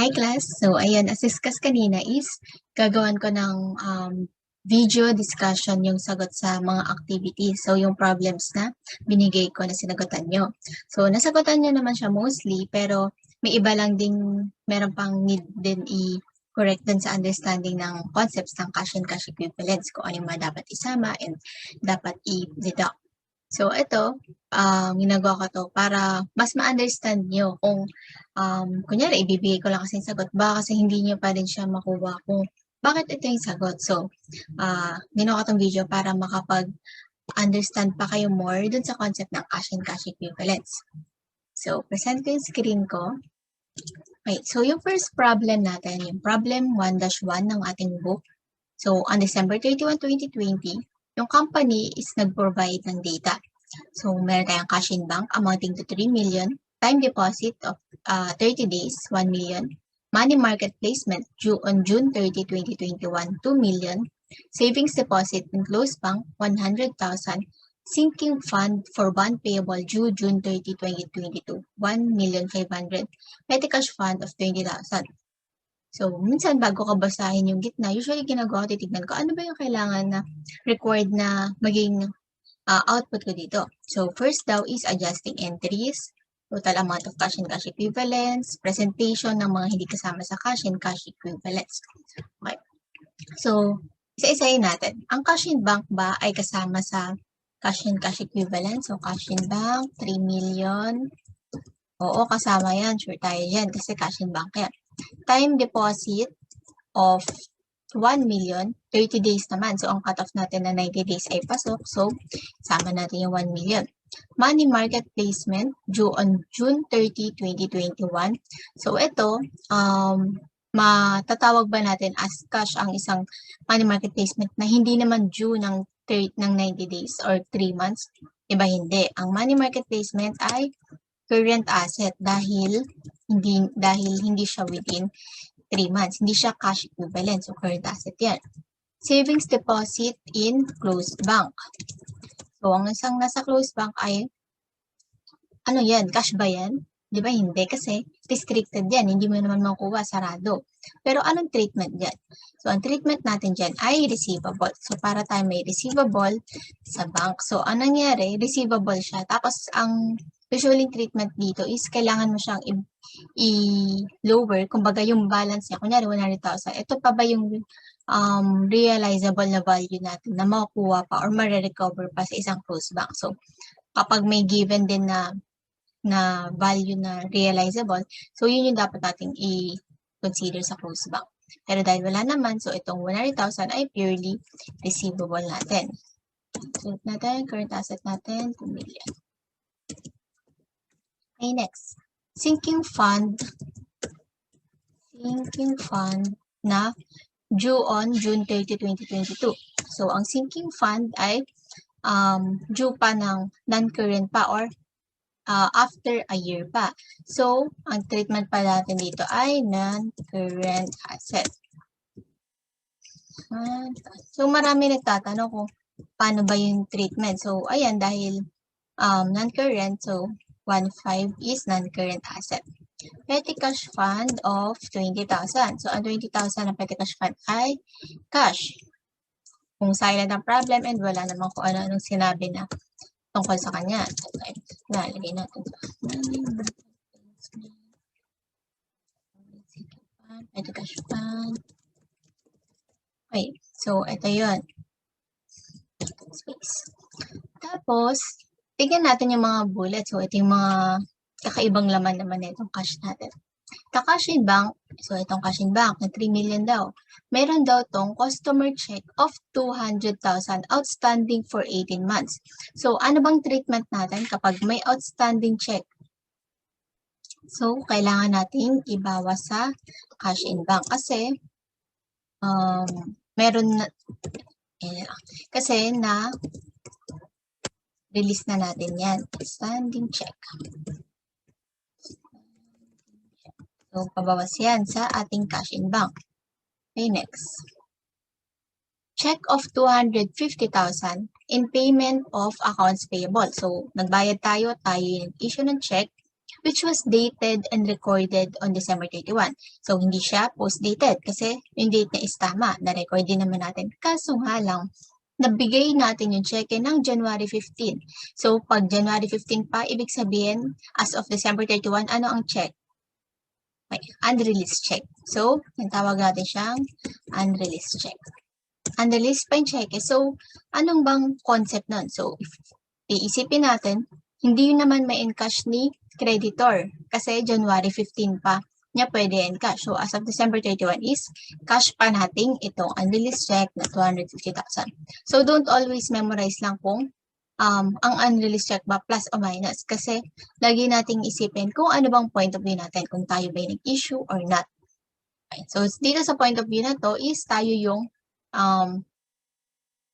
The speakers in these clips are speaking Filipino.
Hi class! So ayan, as discussed kanina is gagawan ko ng video discussion yung sagot sa mga activities. So yung problems na binigay ko na sinagutan nyo. So nasagutan nyo naman siya mostly, pero may iba lang ding meron pang need din i-correct dun sa understanding ng concepts ng cash and cash equivalents, kung ano yung mga dapat isama and dapat i-deduct. So ito, ginagawa ko to para mas ma-understand nyo kung kunyari, ibibigay ko lang kasi yung sagot, baka kasi hindi nyo pa rin siya makuha kung bakit ito yung sagot. So, ginawa ko tong video para makapag-understand pa kayo more dun sa concept ng cash and cash equivalents. So, present ko yung screen ko. Okay, so yung first problem natin, yung problem 1-1 ng ating book. So, on December 31, 2020, yung company is nag-provide ng data. So, meron tayong cash in bank amounting to 3 million, time deposit of 30 days, 1 million, money market placement due on June 30, 2021, 2 million, savings deposit in closed bank, 100,000, sinking fund for bond payable due June 30, 2022, 1,500,000, petty cash fund of 20,000. So, minsan bago ka basahin yung gitna, usually ginagawa ko, titignan ko, ano ba yung kailangan na required na maging output ko dito. So, first daw is adjusting entries, total amount of cash and cash equivalents, presentation ng mga hindi kasama sa cash and cash equivalents. Okay. So, isa-isayin natin. Ang cash in bank ba ay kasama sa cash and cash equivalents? So, cash in bank, 3 million. Oo, kasama yan. Sure tayo yan kasi cash in bank yan. Time deposit of 1 million, 30 days naman. So, ang cutoff natin na 90 days ay pasok. So, sama natin yung 1 million. Money market placement due on June 30, 2021. So, ito, matatawag ba natin as cash ang isang money market placement na hindi naman due ng 90 days or 3 months? Iba hindi. Ang money market placement ay current asset dahil hindi siya within 3 months. Hindi siya cash equivalent. So, current asset yan. Savings deposit in closed bank. So, ang isang nasa closed bank ay, ano yan? Cash ba yan? Di ba hindi? Kasi restricted yan. Hindi mo naman makuha, sarado. Pero anong treatment dyan? So, ang treatment natin dyan ay receivable. So, para tayo may receivable sa bank. So, anong nangyari? Receivable siya. Tapos, ang usually treatment dito is kailangan mo siyang i-lower, kumbaga yung balance niya, kunyari 100,000, ito pa ba yung realizable na value natin na makukuha pa or ma-recover pa sa isang closed bank. So, kapag may given din na value na realizable, so yun yung dapat nating i-consider sa closed bank. Pero dahil wala naman, so itong 100,000 ay purely receivable natin. So, natin, current asset natin, 2 million. Okay, next. Sinking fund na due on June 30, 2022. So, ang sinking fund ay due pa ng non-current pa or after a year pa. So, ang treatment pa natin dito ay non-current asset. So, marami nagtatanong kung paano ba yung treatment. So, ayan, dahil non-current, so 1.5 is non-current asset. Petty cash fund of 20,000. So, ang 20,000 ng petty cash fund ay cash. Kung silent ang problem and wala namang kung ano-anong sinabi na tungkol sa kanya. Okay. Nalagay natin sa petty cash fund. Okay. So, ito yun. Space. Tapos, tignan natin yung mga bullets. So, ito yung mga kakaibang laman naman na itong cash natin. Cash in bank, so itong cash in bank na 3 million daw. Meron daw tong customer check of 200,000 outstanding for 18 months. So, ano bang treatment natin kapag may outstanding check? So, kailangan nating ibawas sa cash in bank kasi meron na, kasi release na natin yan. Outstanding check. So, pabawas yan sa ating cash in bank. Okay, next. Check of 250,000 in payment of accounts payable. So, nagbayad tayo yung issue ng check which was dated and recorded on December 31. So, hindi siya post-dated kasi yung date niya is tama. Na-record din naman natin. Kaso nga lang, nabigay natin yung cheque ng January 15. So, pag January 15 pa, ibig sabihin, as of December 31, ano ang check? Okay, unreleased check. So, yung tawag natin siyang unreleased check. Unreleased pa yung cheque. So, anong bang concept nun? So, if iisipin natin, hindi yun naman may encash ni creditor kasi January 15 pa niya pwede encash. So, as of December 31 is cash pa natin itong unreleased check na 250,000. So, don't always memorize lang kung ang unreleased check ba plus o minus kasi lagi nating isipin kung ano bang point of view natin, kung tayo ba yung nag-issue or not. Okay. So, dito sa point of view na to is tayo yung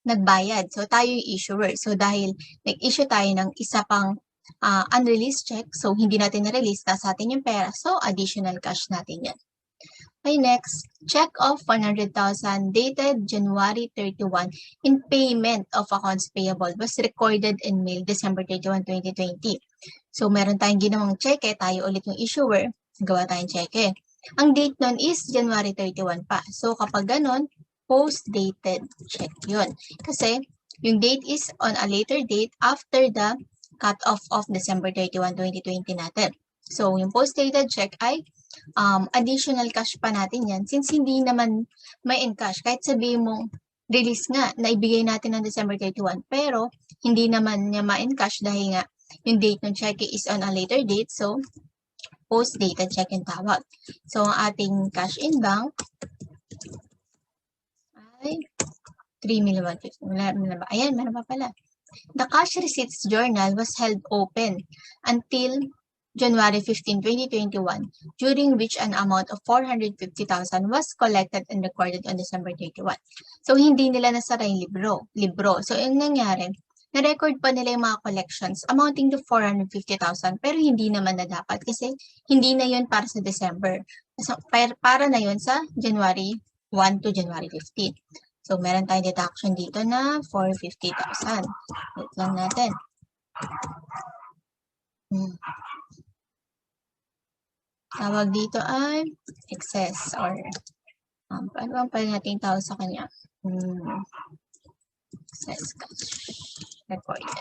nagbayad. So, tayo yung issuer. So, dahil nag-issue tayo ng isa pang unreleased check, so hindi natin na-release, nasa atin yung pera. So, additional cash natin yan. Okay, next, check of 100,000 dated January 31 in payment of accounts payable was recorded and mailed December 31, 2020. So, meron tayong ginawang cheque, tayo ulit yung issuer, gawa tayong cheque. Ang date nun is January 31 pa. So, kapag ganon, post-dated check yun. Kasi, yung date is on a later date after the cut-off of December 31, 2020 natin. So, yung post-dated check ay additional cash pa natin yan since hindi naman may encash. Kahit sabihin mong release nga na ibigay natin ng December 31 pero hindi naman niya ma-encash dahil nga yung date ng check is on a later date. So, post-dated check yung tawag. So, ang ating cash in bank ay 3,150,000. Wala ba? Ayan, meron pa pala. The cash receipts journal was held open until January 15, 2021, during which an amount of 450,000 was collected and recorded on December 31. So, hindi nila nasara yung libro. So, yung nangyari, na-record pa nila yung mga collections amounting to 450,000 pero hindi naman na dapat kasi hindi na yun para sa December. So, para na yun sa January 1 to January 15. So, meron tayong deduction dito na 450,000. Wait lang natin. Tawag dito ay excess or paano bang pwede natin tawag sa kanya? Excess cash recorded.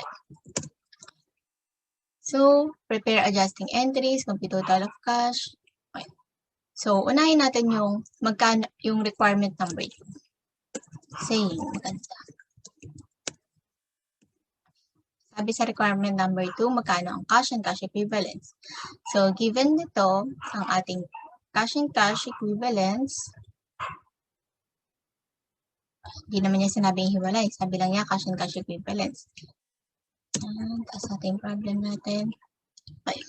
So, prepare adjusting entries, compute total of cash. Okay. So, unahin natin yung magkano yung requirement number. Same, maganda. Sabi sa requirement number 2, magkano ang cash and cash equivalents. So, given nito, ang ating cash and cash equivalents, hindi naman niya sinabing hiwalay. Sabi lang niya cash and cash equivalents. Taas natin yung problem natin. Okay.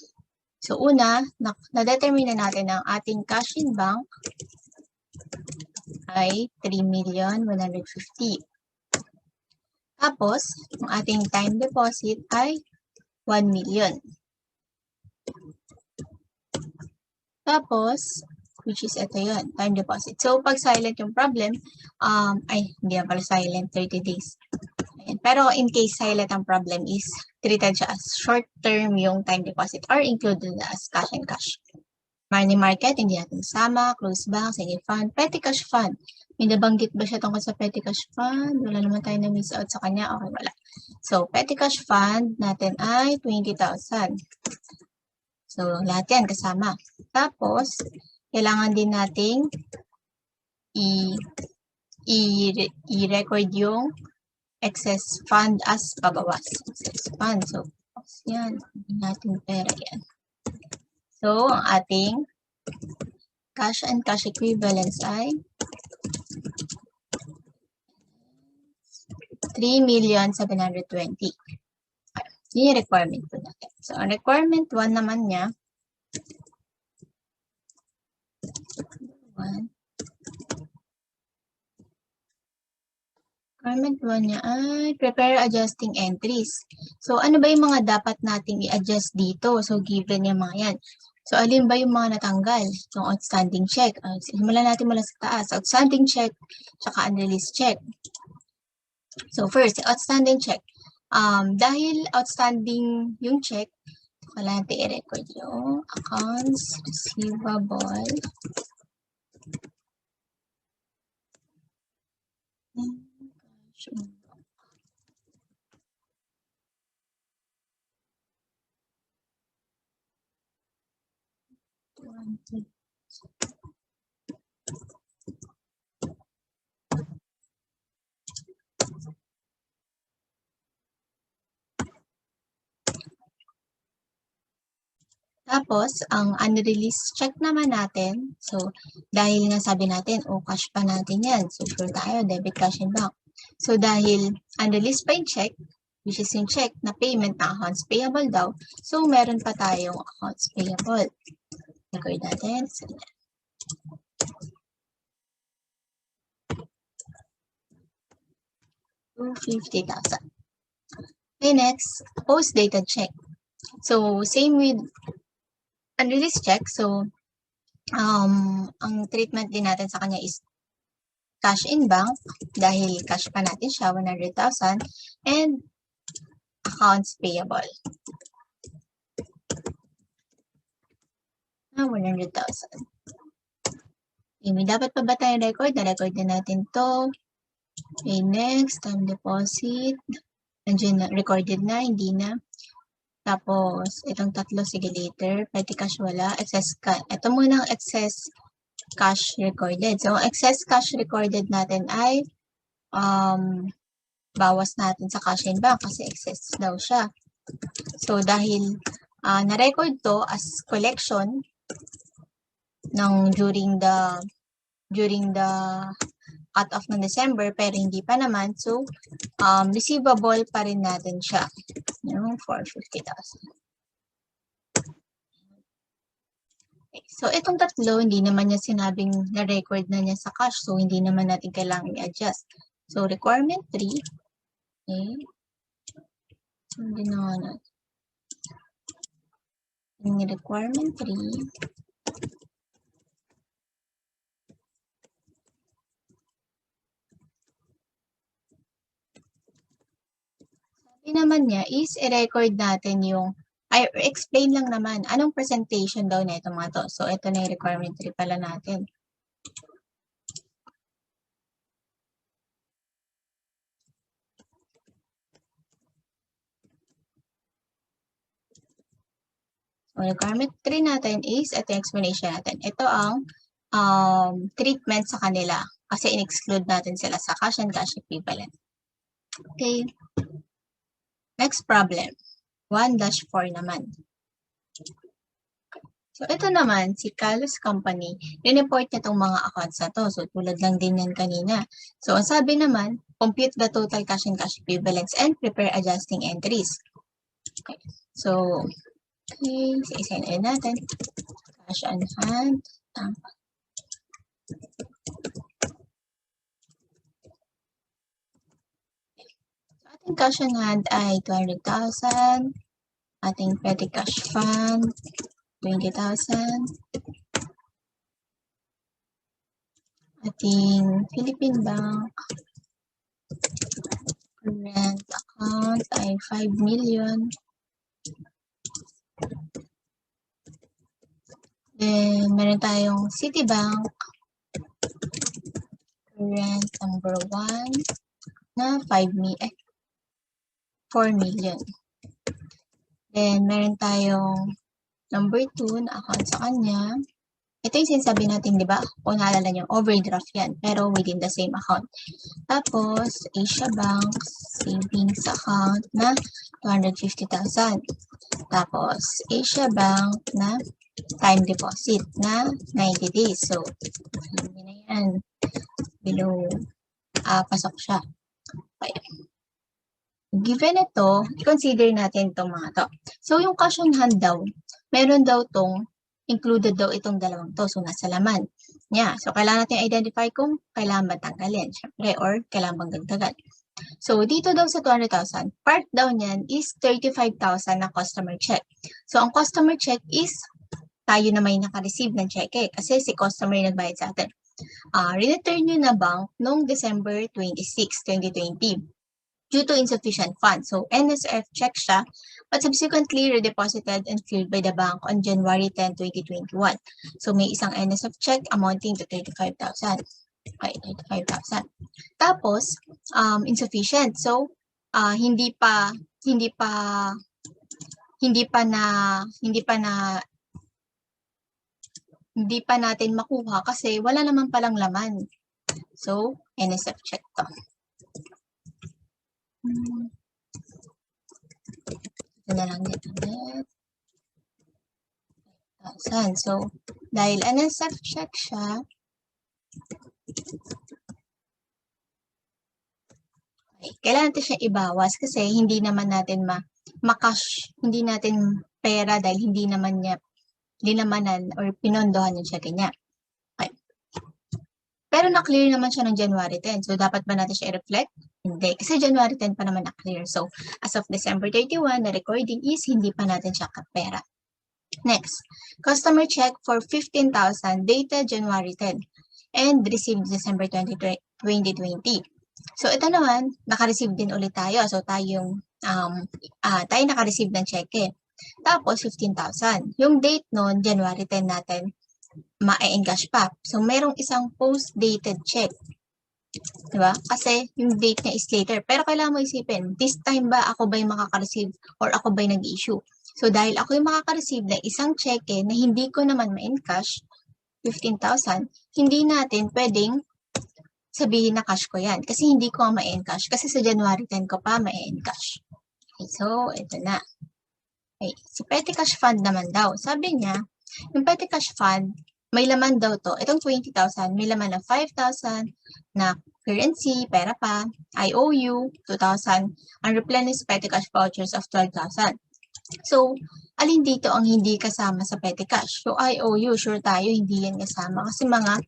So, una, na-determine na natin ang ating cash in bank ay 3,150,000. Tapos, ang ating time deposit ay 1 million. Tapos, which is ito yun, time deposit. So, pag silent yung problem, hindi na pala silent, 30 days. Ayan. Pero in case silent ang problem is, treated siya as short-term yung time deposit or included as cash and cash. Money market, hindi natin sama, close bank, single fund, petty cash fund. May nabanggit ba siya tungkol sa petty cash fund? Wala naman tayo na-miss out sa kanya. Okay, wala. So, petty cash fund natin ay 20,000. So, lahat yan kasama. Tapos, kailangan din nating i-record yung excess fund as pabawas. Excess fund. So, yan. Hindi natin pera yan. So, ang ating cash and cash equivalents ay 3,720,000. Yun yung requirement po natin. So, ang requirement 1 naman niya, requirement 1 niya ay prepare adjusting entries. So, ano ba yung mga dapat nating i-adjust dito? So, given yung mga yan. So, alin ba yung mga natanggal? Yung outstanding check. Simulan natin mula sa taas. Outstanding check, tsaka unreleased check. So, first, outstanding check. Dahil outstanding yung check, Kailangan natin i-record yung accounts receivable. Tapos, ang unreleased check naman natin, so, dahil nga sabi natin, cash pa natin yan. So, sure tayo, debit, cash, and bank. So, dahil unreleased pa yung check, which is yung check na payment na accounts payable daw, so, meron pa tayong accounts payable. Record natin. So, 250,000. Okay, next, post-dated check. So, same with unreleased check. So, ang treatment din natin sa kanya is cash in bank dahil cash pa natin siya, 100,000, and accounts payable. 100,000. Okay, may dapat pa ba tayong record? Na-record na natin to. Okay, next, time deposit. Nandiyan na, recorded na, hindi na. Tapos, itong tatlo, sige later. Petty cash wala. Excess cash. Ito muna ang excess cash recorded. So, excess cash recorded natin ay bawas natin sa cash in bank kasi excess daw siya. So, dahil na-record to as collection ng during the cut-off ng December, pero hindi pa naman. So, receivable pa rin natin siya. Yung 450,000. Okay. So, itong tatlo, hindi naman niya sinabing na-record na niya sa cash. So, hindi naman natin kailangan i-adjust. So, requirement 3. Okay. So, hindi na natin. Yung requirement 3. Sabi naman niya is i-record natin yung, explain lang naman anong presentation daw na ito mga to. So, ito na yung requirement 3 pala natin. So, requirement 3 natin is, ito yung explanation natin. Ito ang treatment sa kanila kasi in-exclude natin sila sa cash and cash equivalent. Okay. Next problem. 1-4 naman. So, ito naman, si Carlos Company, rineport niya itong mga accounts na to. So, tulad lang din yan kanina. So, ang sabi naman, compute the total cash and cash equivalents and prepare adjusting entries. Okay. So, okay, isa-isayin natin. Cash on hand. So, ating cash on hand ay 200,000. Ating petty cash fund, 20,000. Ating Philippine Bank current account ay 5 million. Then, meron tayong Citibank current number 1 na 4 million. Then, meron tayong number 2 na account sa kanya. Ito yung sinasabi natin, di ba? Kung naalala nyo, overdraft yan, pero within the same account. Tapos, Asia Bank savings account na 250,000. Tapos, Asia Bank na time deposit na 90 days. So, hindi na yan. Below, pasok siya. Okay. Given ito, i-consider natin itong mga to. So, yung cash on hand daw, meron daw itong included daw itong dalawang to. So, nasa laman niya. So, kailangan natin identify kung kailangan ba tanggalin, syempre, or kailangan bang dagdagan. So, dito daw sa 200,000, part daw niyan is 35,000 na customer check. So, ang customer check is tayo na may naka-receive ng cheque kasi si customer yung nagbayad sa atin. Return nyo na bank noong December 26, 2020 due to insufficient funds. So, NSF check siya but subsequently redeposited and cleared by the bank on January 10, 2021. So may isang NSF check amounting to 35,000. Okay, 35,000. Tapos, insufficient. So, hindi pa natin makuha kasi wala naman palang laman. So, NSF check to. Ito na lang dito. So, dahil NSF check siya, okay, kailangan natin siya ibawas kasi hindi naman natin makash, hindi natin pera dahil hindi namanan or pinondohan yung check niya. Okay. Pero na-clear naman siya ng January 10. So, dapat ba natin siya i-reflect? Hindi. Kasi January 10 pa naman na-clear. So, as of December 31, the recording is hindi pa natin siya kapera. Next, customer check for 15,000 dated January 10 and received December 2020. So, ito naman, naka-receive din ulit tayo. So, tayo naka-receive ng cheque. Tapos, 15,000. Yung date nun, January 10 natin, ma-encash pa. So, merong isang post-dated check. Diba? Kasi yung date niya is later. Pero kailangan mo isipin, this time ba ako ba yung makaka-receive or ako ba yung nag-issue? So, dahil ako yung makaka-receive ng isang cheque na hindi ko naman ma-encash, 15,000, hindi natin pwedeng sabihin na cash ko yan. Kasi hindi ko ma-encash. Kasi sa January 10 ko pa ma-encash. Okay, so, ito na. Okay. Si Petty Cash Fund naman daw. Sabi niya, yung Petty Cash Fund, may laman daw to. Itong 20,000, may laman na 5,000 na currency, pera pa, IOU, 2,000, unreplenished Petty Cash vouchers of 12,000. So, alin dito ang hindi kasama sa Petty Cash? So, IOU, sure tayo, hindi yan kasama. Kasi mga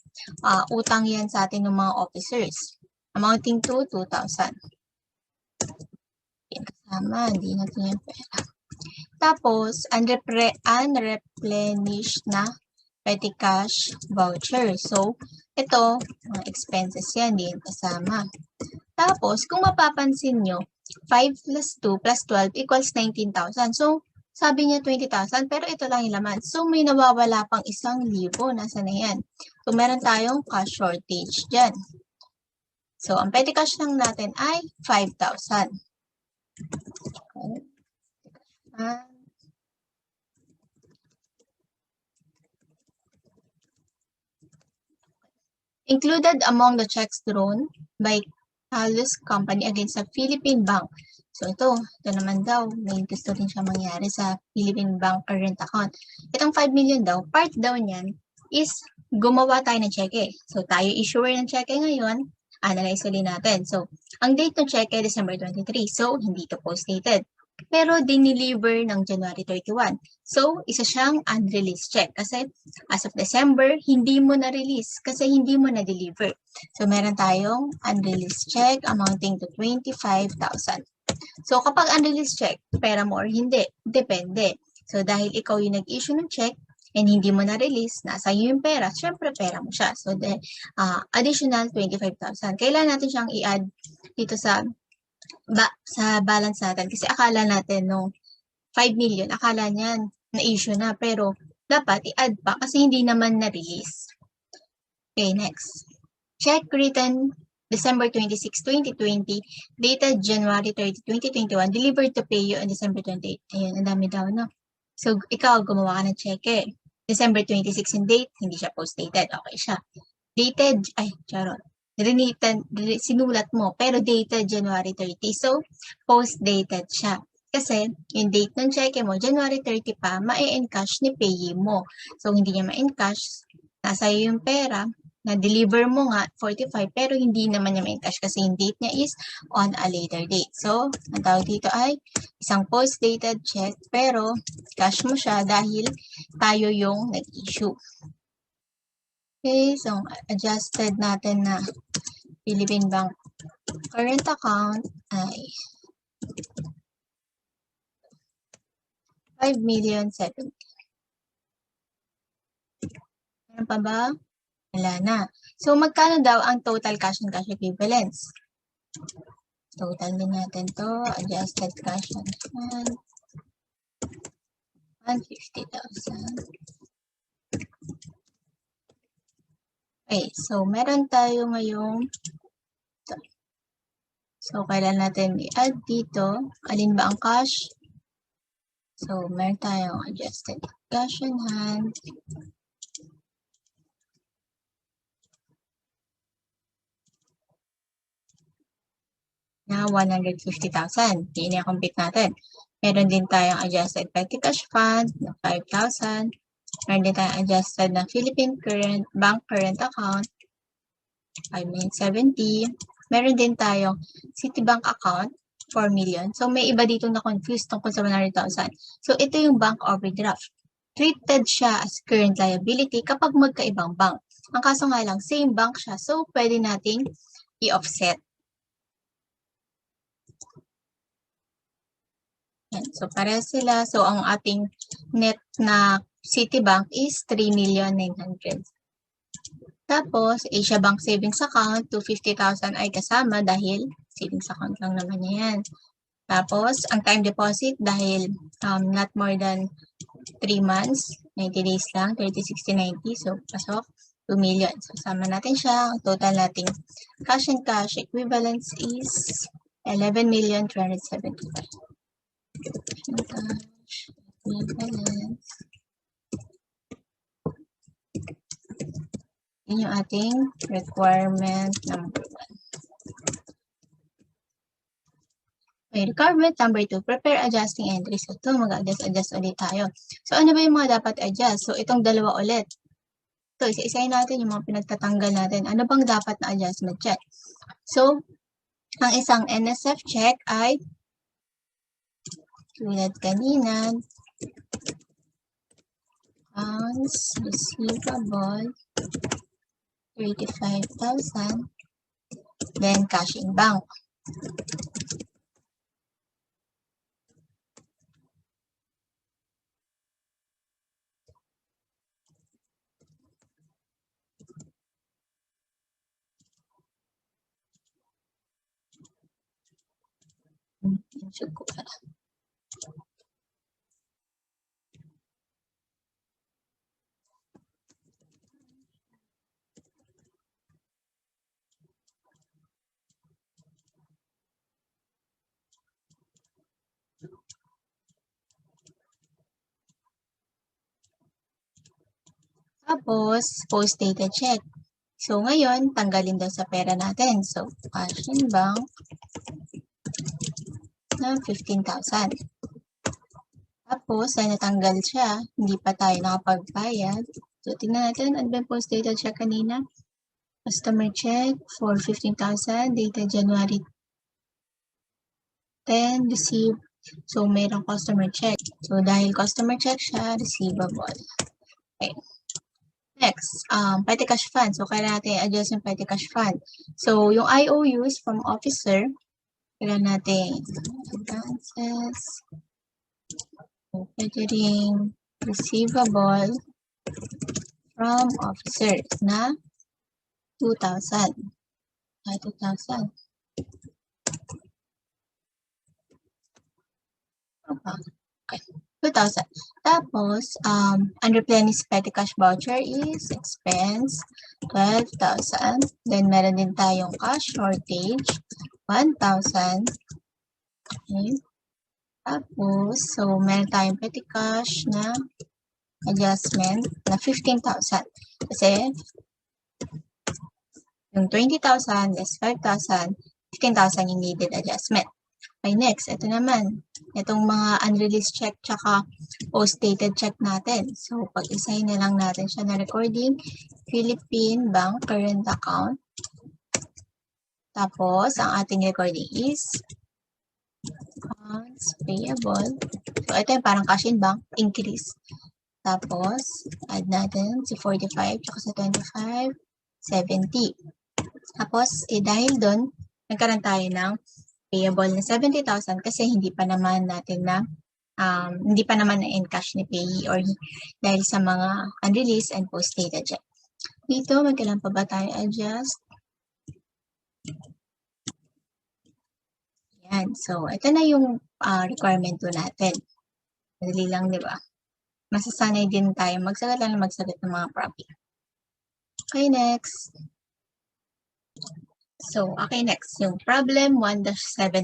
utang yan sa atin ng mga officers. Amounting to 2,000. Yan kasama, hindi natin yung pera. Tapos, unreplenished na Petty Cash voucher. So, ito, mga expenses yan, hindi yan kasama. Tapos, kung mapapansin nyo, 5 plus 2 plus 12 equals 19,000. So, sabi niya 20,000, pero ito lang yung laman. So, may nawawala pang 1,000. Nasaan na yan? So, meron tayong cash shortage dyan. So, ang petty cash lang natin ay 5,000. Okay. Included among the checks drawn by Alus Company against a Philippine bank. So ito naman daw, may gusto rin siya mangyari sa Philippine Bank current account. Itong 5 million daw, part daw niyan is gumawa tayo ng cheque. So tayo issuer ng cheque ngayon, analyze ulit natin. So, ang date ng cheque, December 23. So, hindi to post-dated. Pero dineliver ng January 31. So, isa siyang unreleased check. Kasi as of December, hindi mo na-release kasi hindi mo na-deliver. So, meron tayong unreleased check amounting to 25,000. So, kapag unreleased check, pera mo or hindi, depende. So, dahil ikaw yung nag-issue ng check and hindi mo na-release, nasa iyo yung pera, syempre pera mo siya. So, additional 25,000. Kailangan natin siyang i-add dito sa balance natin. Kasi akala natin nung 5 million, akala niyan na-issue na. Pero dapat i-add pa kasi hindi naman na-release. Okay, next. Check written December 26, 2020, dated January 30, 2021, delivered to pay you on December 28. Ayun, ang dami daw, no? So, ikaw, gumawa ka ng cheque. December 26 yung date, hindi siya post-dated. Okay siya. Dated, sinulat mo, pero dated January 30. So, post-dated siya. Kasi, yung date ng cheque mo, January 30 pa, ma-encash ni payee mo. So, hindi niya ma-encash, nasa iyo yung pera, na-deliver mo nga, 45, pero hindi naman niya ma-encash kasi yung date niya is on a later date. So, ang tawag dito ay isang post-dated check, pero cash mo siya dahil tayo yung nag-issue. Okay, so adjusted natin na Philippine Bank current account ay 5,070,000. Meron pa ba? Wala na. So, magkano daw ang total cash and cash equivalents? Total din natin to. Adjusted cash and hand. 150,000. Okay, so meron tayo ngayong ito. So, kailan natin i-add dito? Alin ba ang cash? So, meron tayong adjusted cash on hand. Na 150,000. Yun yung complete natin. Meron din tayong adjusted petty cash fund na 5,000. Meron din tayong adjusted na Philippine Bank Current Account, 5,070,000. Meron din tayong Citibank account, 4 million. So, may iba dito na confused tungkol sa 100,000. So, ito yung bank overdraft. Treated siya as current liability kapag magkaibang bank. Ang kaso nga lang, same bank siya. So, pwede nating i-offset. Yan. So, pareha sila. So, ang ating net na Citibank is 3,900,000. Tapos, Asia Bank Savings Account, 250,000 ay kasama dahil savings account lang naman niya yan. Tapos, ang time deposit dahil not more than 3 months, 90 days lang, 30, 60, 90. So, pasok, 2 million. So, sama natin siya. Ang total nating cash and cash equivalents is 11,375,000. Cash and cash equivalents. Yun yung ating requirement number 1. Okay, requirement number 2, prepare adjusting entries. So, ito, mag-adjust ulit tayo. So, ano ba yung mga dapat adjust? So, itong dalawa ulit. So, isa-isahin natin yung mga pinagtatanggal natin. Ano bang dapat na adjustment check? So, ang isang NSF check ay tulad kanina, accounts receivable, 35,000, then cash in bank. Tapos, post-dated check. So, ngayon, tanggalin daw sa pera natin. So, cash in bank na 15,000. Tapos, ay natanggal siya. Hindi pa tayo nakapagbayad. So, tingnan natin. Ano ba yung post-dated check kanina? Customer check for 15,000. Dated January 10. Received. So, mayroong customer check. So, dahil customer check siya, receivable. Okay. Next, petty cash fund. So, kailangan natin i-adjust yung petty cash fund. So, yung IOUs from officer, kailangan natin advances, so, pwede ring receivable from officers na 2,000. 2,000. Okay. 2,000. Tapos, unreplenished petty cash voucher is expense, 12,000. Then, meron din tayong cash shortage, 1,000. Okay. Tapos, so, meron tayong petty cash na adjustment na 15,000. Kasi, yung 20,000 less 5,000, 15,000 yung needed adjustment. Okay, next, ito naman. Itong mga unreleased check tsaka post-dated check natin. So, pag-isahin na lang natin siya na recording, Philippine Bank Current Account. Tapos, ang ating recording is accounts payable. So, ito yung parang cash in bank, increase. Tapos, add natin si 45 tsaka sa 25, 70. Tapos, dahil doon, nagkaroon tayo ng payable na 70,000 kasi hindi pa naman natin na hindi pa naman na-encash ni payee or dahil sa mga unreleased and post-dated check. Dito, magkailan pa ba tayo adjust? Yan. So, ito na yung requirement po natin. Madali lang, di ba? Masasanay din tayo magsagot lang ng magsagot ng mga problem. Okay, next. So, okay, next. Yung problem 1-7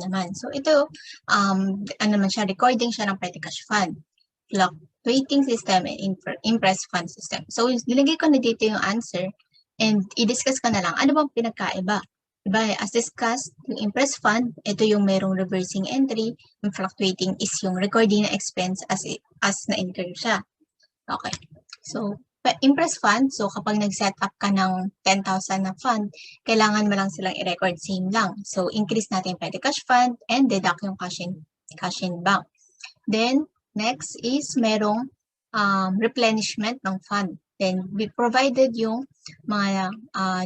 naman. So, ito, ano naman siya, recording siya ng petty cash fund, fluctuating system, and impress fund system. So, nilagay ko na dito yung answer and i-discuss ko na lang, ano bang pinagkaiba? Diba, as discussed, yung impress fund, ito yung merong reversing entry, yung fluctuating is yung recording na expense as na-incur siya. Okay. So, impress fund, so kapag nag-set up ka ng 10,000 na fund, kailangan mo lang silang i-record same lang. So, increase natin yung petty cash fund and deduct yung cash in bank. Then, next is merong replenishment ng fund. Then, we provided yung mga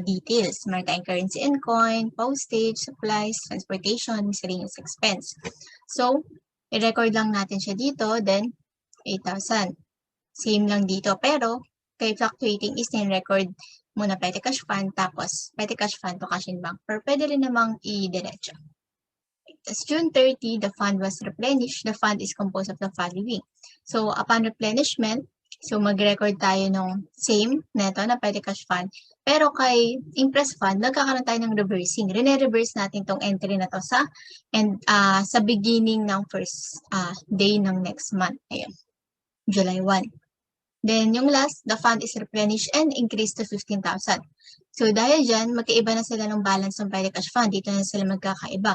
details, maritime currency and coin, postage, supplies, transportation, miscellaneous expense. So, i-record lang natin siya dito, then 8,000. Same lang dito, pero kay fluctuating is record muna petty cash fund, tapos petty cash fund to cash in bank. Pero pwede rin namang i-diretso. As June 30, the fund was replenished. The fund is composed of the following. So, upon replenishment, so mag-record tayo ng same neto na petty cash fund. Pero kay impress fund, nagkakaroon tayo ng reversing. Rene-reverse natin tong entry na to sa beginning ng first day ng next month. Ayun, July 1. Then, yung last, the fund is replenished and increased to 15,000. So, dahil dyan, magkaiba na sila ng balance ng petty cash fund. Dito na sila magkakaiba.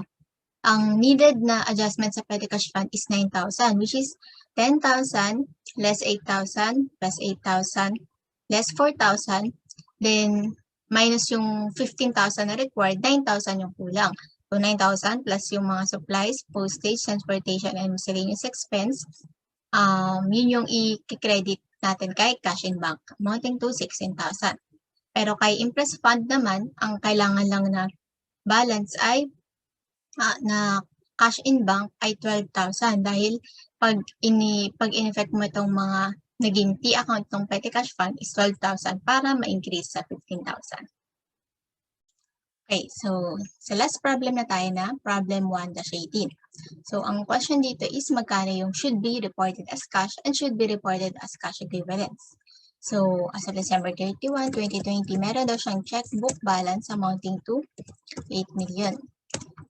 Ang needed na adjustment sa petty cash fund is 9,000, which is 10,000 less 8,000 plus 8,000 less 4,000. Then, minus yung 15,000 na required, 9,000 yung kulang. So, 9,000 plus yung mga supplies, postage, transportation, and miscellaneous expense. Yun yung i-credit natin kay cash in bank, amounting to 16,000. Pero kay impress fund naman, ang kailangan lang na balance ay na cash in bank ay 12,000 dahil pag in-effect mo itong mga naging T-account ng petty cash fund is 12,000 para ma-increase sa 15,000. Okay, so sa last problem na tayo na, problem 1-18. So, ang question dito is magkano yung should be reported as cash and should be reported as cash equivalents. So, as of December 31, 2020, meron daw siyang checkbook balance amounting to 8 million.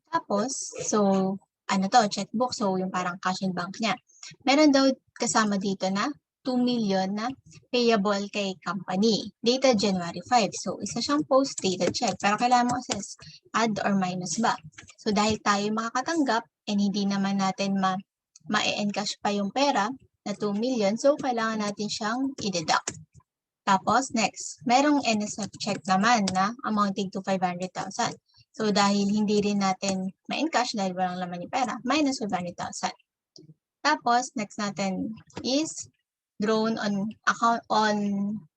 Tapos, so, ano to, checkbook, so yung parang cash in bank niya. Meron daw kasama dito na 2 million na payable kay company. Dated January 5. So, isa siyang post-dated check. Pero kailangan mo assess, add or minus ba? So, dahil tayo makakatanggap and hindi naman natin ma-encash pa yung pera na 2 million, so kailangan natin siyang i-deduct. Tapos, next, merong NSF check naman na amounting to 500,000. So, dahil hindi rin natin ma-encash dahil walang laman yung pera, minus 500,000. Tapos, next natin is drawn on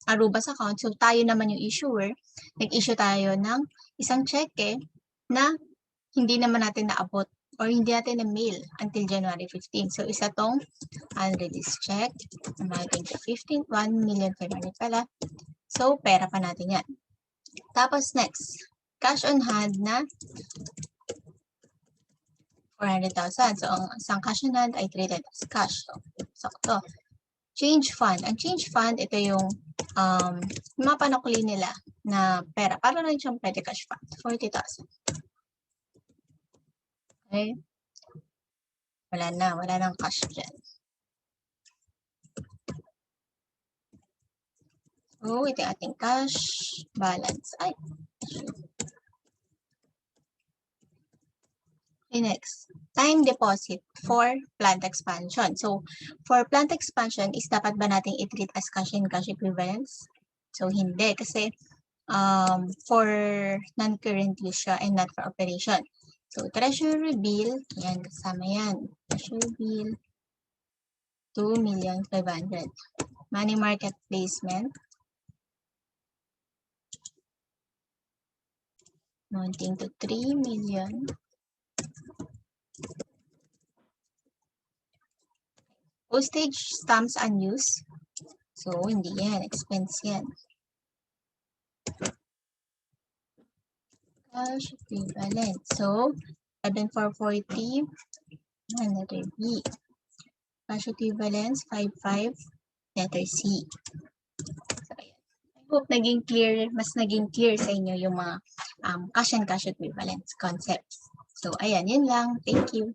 Aruba's account. So, tayo naman yung issuer. Nag-issue tayo ng isang cheque na hindi naman natin naabot or hindi natin na-mail until January 15. So, isa tong unreleased check amounting to 1,500,000 pala. So, pera pa natin yan. Tapos, next, cash on hand na 400,000. So, ang isang cash on hand ay treated as cash. So, ito. Change fund. Ang change fund, ito yung mga panukuli nila na pera. Para rin siyang petty cash fund. 40,000. Okay. Wala nang cash dyan. So, ito yung ating cash balance. Ay. Okay, next. Time deposit for plant expansion. So, for plant expansion, is dapat ba nating i-treat as cash and cash equivalents? So, hindi. Kasi for non-current use siya and not for operation. So, treasury bill, yan, kasama yan. Treasury bill, 2,500,000. Money market placement, amounting to 3 million. Postage stamps unused. So, hindi yan. Expense yan. Cash equivalent. So, 7,440. Another B. cash equivalence, 5, letter C. So, ayan. I hope mas naging clear sa inyo yung mga cash and cash equivalence concepts. So, ayan, yun lang. Thank you.